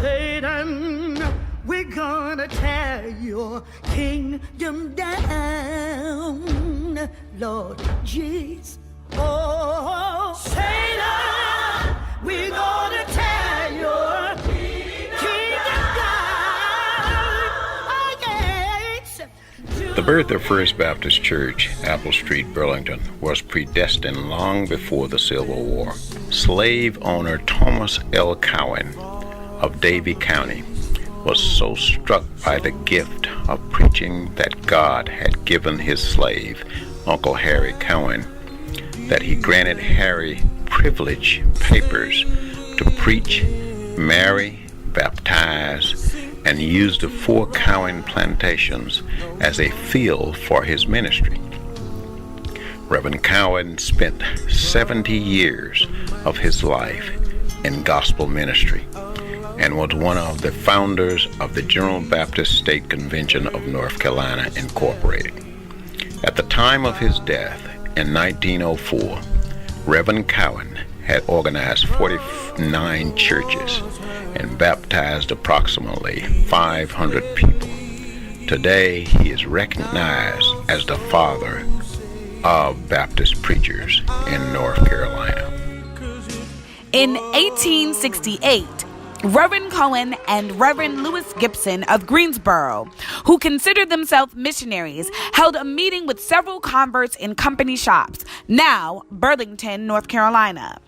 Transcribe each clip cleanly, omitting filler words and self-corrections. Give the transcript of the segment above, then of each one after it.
Satan, we're gonna tear your kingdom down, Lord Jesus. Oh, Satan, we're gonna tear your kingdom down. Oh, yes. The birth of First Baptist Church, Apple Street, Burlington, was predestined long before the Civil War. Slave owner Thomas L. Cowan of Davie County was so struck by the gift of preaching that God had given his slave, Uncle Harry Cowan, that he granted Harry privilege papers to preach, marry, baptize, and use the 4 Cowan plantations as a field for his ministry. Reverend Cowan spent 70 years of his life in gospel ministry and was one of the founders of the General Baptist State Convention of North Carolina, Incorporated. At the time of his death in 1904, Reverend Cowan had organized 49 churches and baptized approximately 500 people. Today, he is recognized as the father of Baptist preachers in North Carolina. In 1868, Reverend Cowan and Reverend Lewis Gibson of Greensboro, who considered themselves missionaries, held a meeting with several converts in company shops, now Burlington, North Carolina.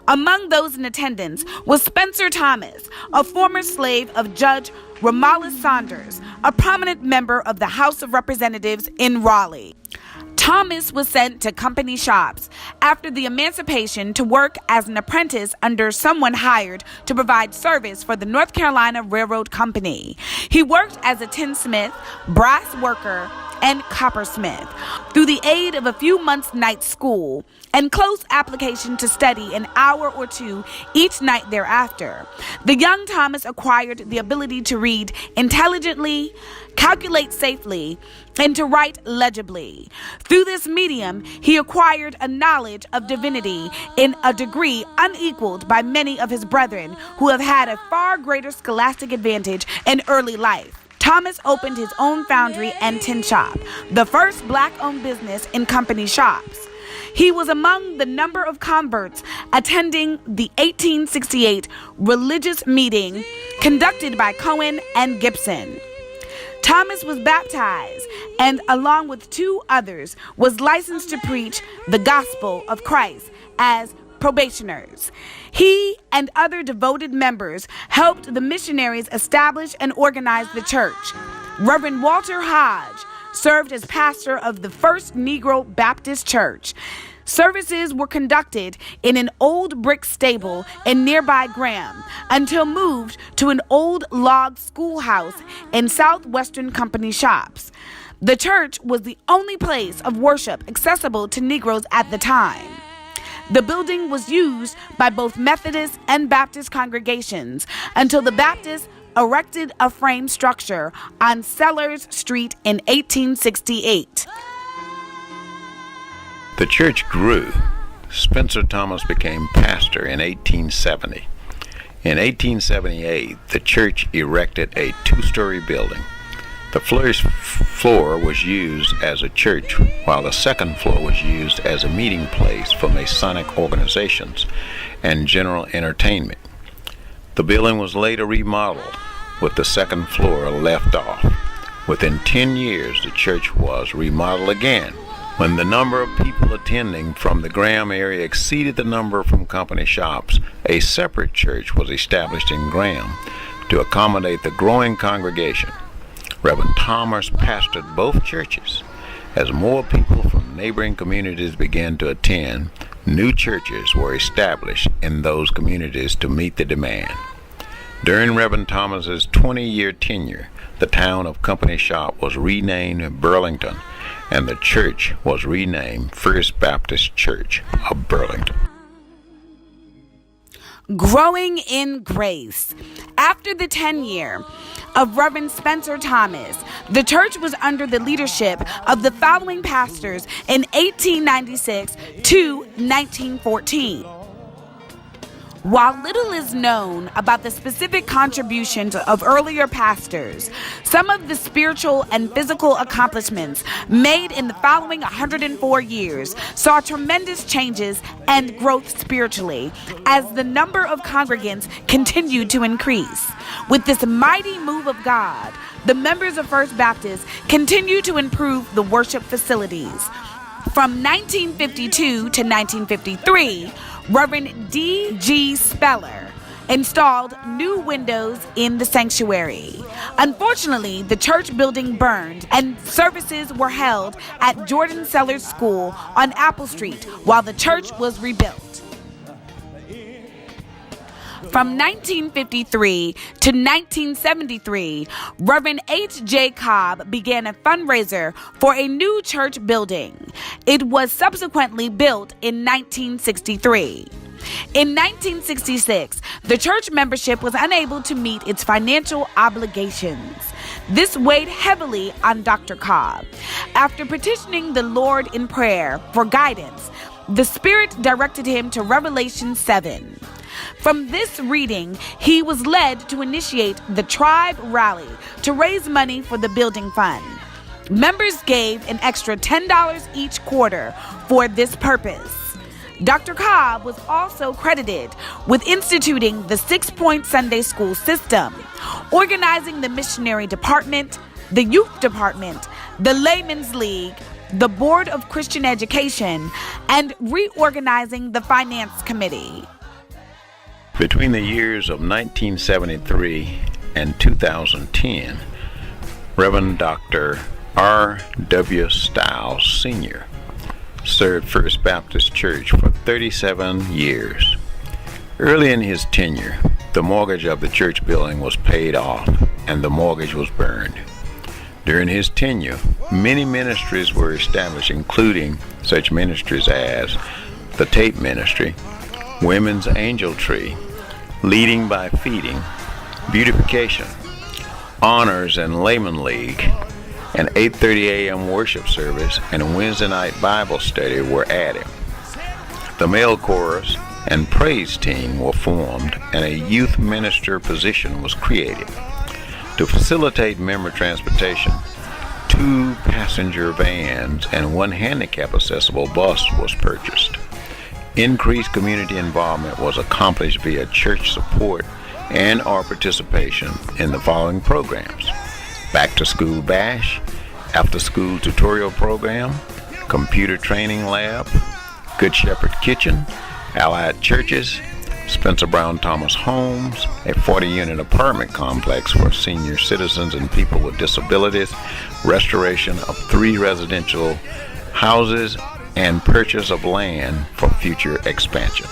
Among those in attendance was Spencer Thomas, a former slave of Judge Romulus Saunders, a prominent member of the House of Representatives in Raleigh. Thomas was sent to company shops after the emancipation to work as an apprentice under someone hired to provide service for the North Carolina Railroad Company. He worked as a tinsmith, brass worker, and coppersmith. Through the aid of a few months' night school and close application to study an hour or two each night thereafter, the young Thomas acquired the ability to read intelligently, calculate safely, and to write legibly. Through this medium, he acquired a knowledge of divinity in a degree unequaled by many of his brethren who have had a far greater scholastic advantage in early life. Thomas opened his own foundry and tin shop, the first black-owned business in company shops. He was among the number of converts attending the 1868 religious meeting conducted by Cowan and Gibson. Thomas was baptized and, along with 2 others, was licensed to preach the gospel of Christ as probationers. He and other devoted members helped the missionaries establish and organize the church. Reverend Walter Hodge served as pastor of the First Negro Baptist Church. Services were conducted in an old brick stable in nearby Graham until moved to an old log schoolhouse in southwestern company shops. The church was the only place of worship accessible to Negroes at the time. The building was used by both Methodist and Baptist congregations until the Baptists erected a frame structure on Sellers Street in 1868. The church grew. Spencer Thomas became pastor in 1870. In 1878, the church erected a 2-story building. The first floor was used as a church, while the second floor was used as a meeting place for Masonic organizations and general entertainment. The building was later remodeled, with the second floor left off. Within 10 years, the church was remodeled again. When the number of people attending from the Graham area exceeded the number from company shops, a separate church was established in Graham to accommodate the growing congregation. Reverend Thomas pastored both churches. As more people from neighboring communities began to attend, new churches were established in those communities to meet the demand. During Reverend Thomas's 20-year tenure, the town of Company Shop was renamed Burlington, and the church was renamed First Baptist Church of Burlington. Growing in grace. After the tenure of Reverend Spencer Thomas, the church was under the leadership of the following pastors in 1896 to 1914. While little is known about the specific contributions of earlier pastors, some of the spiritual and physical accomplishments made in the following 104 years saw tremendous changes and growth spiritually as the number of congregants continued to increase. With this mighty move of God, the members of First Baptist continued to improve the worship facilities. From 1952 to 1953, Reverend D.G. Speller installed new windows in the sanctuary. Unfortunately, the church building burned and services were held at Jordan Sellers School on Apple Street while the church was rebuilt. From 1953 to 1973, Reverend H.J. Cobb began a fundraiser for a new church building. It was subsequently built in 1963. In 1966, the church membership was unable to meet its financial obligations. This weighed heavily on Dr. Cobb. After petitioning the Lord in prayer for guidance, the Spirit directed him to Revelation 7. From this reading, he was led to initiate the Tribe Rally to raise money for the building fund. Members gave an extra $10 each quarter for this purpose. Dr. Cobb was also credited with instituting the 6-point Sunday school system, organizing the missionary department, the youth department, the Laymen's League, the Board of Christian Education, and reorganizing the Finance Committee. Between the years of 1973 and 2010, Reverend Dr. R.W. Stiles Sr. served First Baptist Church for 37 years. Early in his tenure, the mortgage of the church building was paid off and the mortgage was burned. During his tenure, many ministries were established, including such ministries as the Tape Ministry, Women's Angel Tree, Leading by Feeding, Beautification, Honors and Layman League, an 8:30 a.m. worship service and Wednesday night Bible study were added. The male chorus and praise team were formed and a youth minister position was created. To facilitate member transportation, 2 passenger vans and 1 handicap accessible bus was purchased. Increased community involvement was accomplished via church support and or participation in the following programs: Back to School Bash, After School Tutorial Program, Computer Training Lab, Good Shepherd Kitchen, Allied Churches, Spencer Brown Thomas Homes, a 40-unit apartment complex for senior citizens and people with disabilities, restoration of 3 residential houses, and purchase of land for future expansion.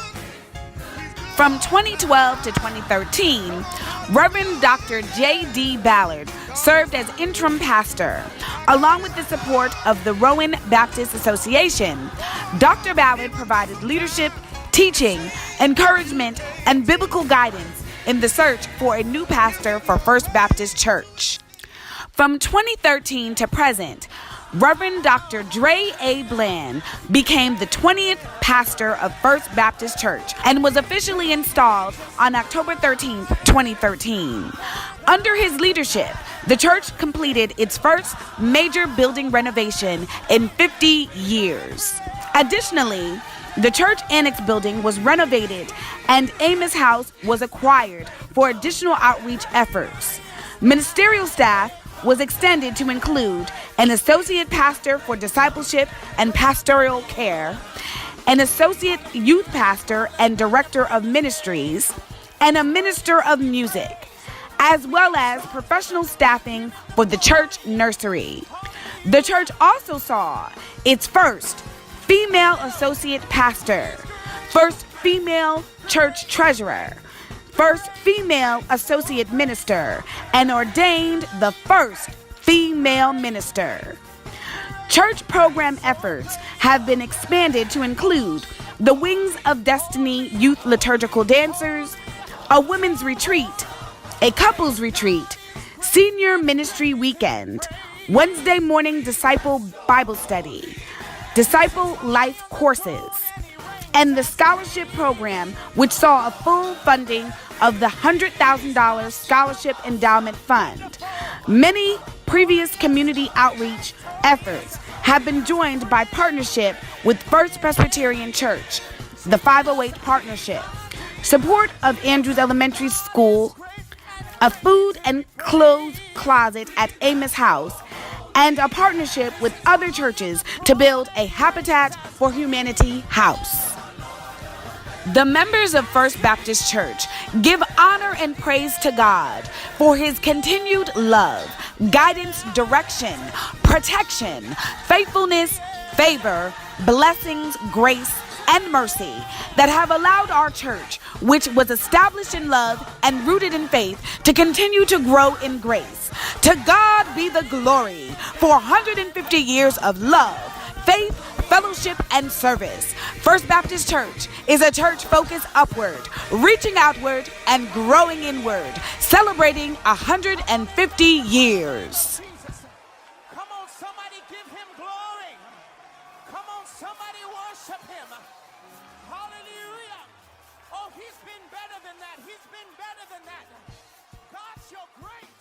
From 2012 to 2013, Reverend Dr. J.D. Ballard served as interim pastor. Along with the support of the Rowan Baptist Association, Dr. Ballard provided leadership, teaching, encouragement, and biblical guidance in the search for a new pastor for First Baptist Church. From 2013 to present, Reverend Dr. Dre A. Bland became the 20th pastor of First Baptist Church and was officially installed on October 13, 2013. Under his leadership, the church completed its first major building renovation in 50 years. Additionally, the church annex building was renovated and Amos House was acquired for additional outreach efforts. Ministerial staff was extended to include an associate pastor for discipleship and pastoral care, an associate youth pastor and director of ministries, and a minister of music, as well as professional staffing for the church nursery. The church also saw its first female associate pastor, first female church treasurer, first female associate minister, and ordained the first female minister. Church program efforts have been expanded to include the Wings of Destiny Youth Liturgical Dancers, a women's retreat, a couples retreat, senior ministry weekend, Wednesday morning disciple Bible study, disciple life courses, and the scholarship program, which saw a full funding of the $100,000 Scholarship Endowment Fund. Many previous community outreach efforts have been joined by partnership with First Presbyterian Church, the 508 Partnership, support of Andrews Elementary School, a food and clothes closet at Amos House, and a partnership with other churches to build a Habitat for Humanity house. The members of First Baptist Church give honor and praise to God for his continued love, guidance, direction, protection, faithfulness, favor, blessings, grace, and mercy that have allowed our church, which was established in love and rooted in faith, to continue to grow in grace. To God be the glory for 150 years of love, faith, fellowship, and service. First Baptist Church is a church focused upward, reaching outward, and growing inward, celebrating 150 years. Come on, somebody give him glory. Come on, somebody worship him. Hallelujah. Oh, he's been better than that. He's been better than that. God, you're great.